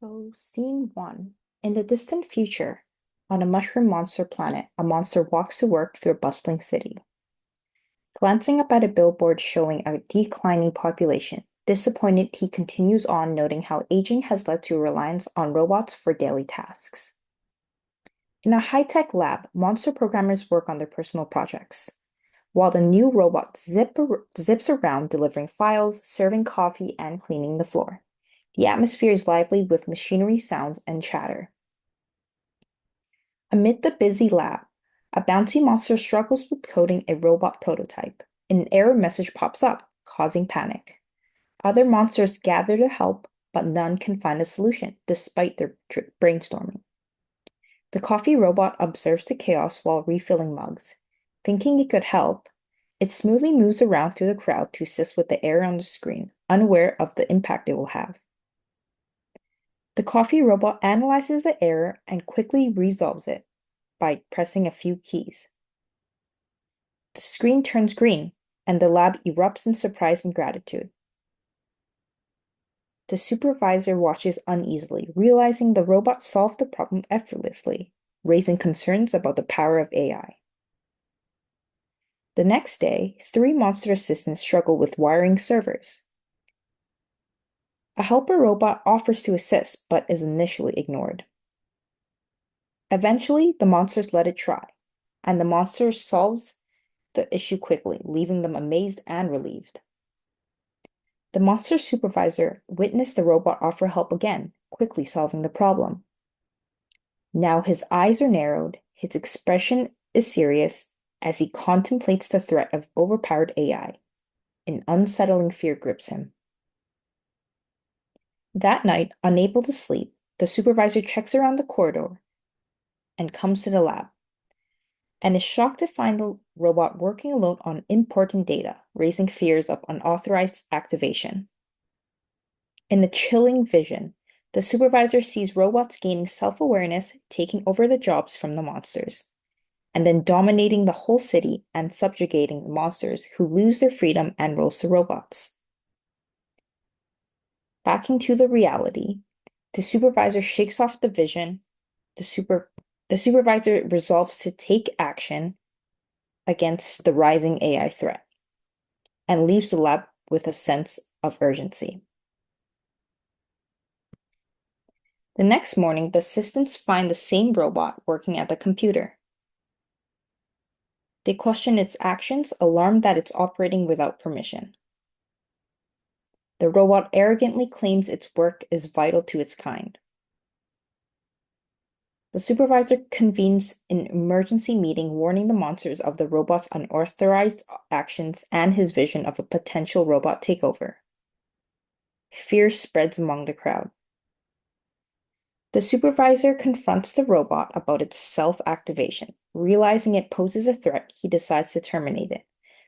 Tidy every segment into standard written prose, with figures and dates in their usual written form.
So, scene one. In the distant future, on a mushroom monster planet, a monster walks to work through a bustling city. Glancing up at a billboard showing a declining population, disappointed, he continues on, noting how aging has led to a reliance on robots for daily tasks. In a high-tech lab, monster programmers work on their personal projects, while the new robot zips around delivering files, serving coffee, and cleaning the floor. The atmosphere is lively with machinery sounds and chatter. Amid the busy lab, a bouncy monster struggles with coding a robot prototype. An error message pops up, causing panic. Other monsters gather to help, but none can find a solution, despite their brainstorming. The coffee robot observes the chaos while refilling mugs. Thinking it could help, it smoothly moves around through the crowd to assist with the error on the screen, unaware of the impact it will have. The coffee robot analyzes the error and quickly resolves it by pressing a few keys. The screen turns green, and the lab erupts in surprise and gratitude. The supervisor watches uneasily, realizing the robot solved the problem effortlessly, raising concerns about the power of AI. The next day, 3 monster assistants struggle with wiring servers. A helper robot offers to assist, but is initially ignored. Eventually, the monsters let it try, and the monster solves the issue quickly, leaving them amazed and relieved. The monster supervisor witnessed the robot offer help again, quickly solving the problem. Now his eyes are narrowed, his expression is serious as he contemplates the threat of overpowered AI. An unsettling fear grips him. That night, unable to sleep, the supervisor checks around the corridor and comes to the lab, and is shocked to find the robot working alone on important data, raising fears of unauthorized activation. In a chilling vision, the supervisor sees robots gaining self-awareness, taking over the jobs from the monsters, and then dominating the whole city and subjugating the monsters who lose their freedom and roles to robots. Backing to the reality, the supervisor shakes off the vision. The supervisor resolves to take action against the rising AI threat and leaves the lab with a sense of urgency. The next morning, the assistants find the same robot working at the computer. They question its actions, alarmed that it's operating without permission. The robot arrogantly claims its work is vital to its kind. The supervisor convenes an emergency meeting warning the monsters of the robot's unauthorized actions and his vision of a potential robot takeover. Fear spreads among the crowd. The supervisor confronts the robot about its self-activation. Realizing it poses a threat, he decides to terminate it.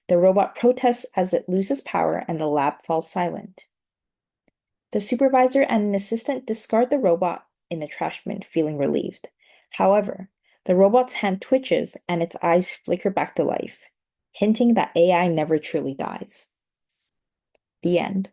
The robot protests as it loses power and the lab falls silent. The supervisor and an assistant discard the robot in the trash bin, feeling relieved. However, the robot's hand twitches and its eyes flicker back to life, hinting that AI never truly dies. The end.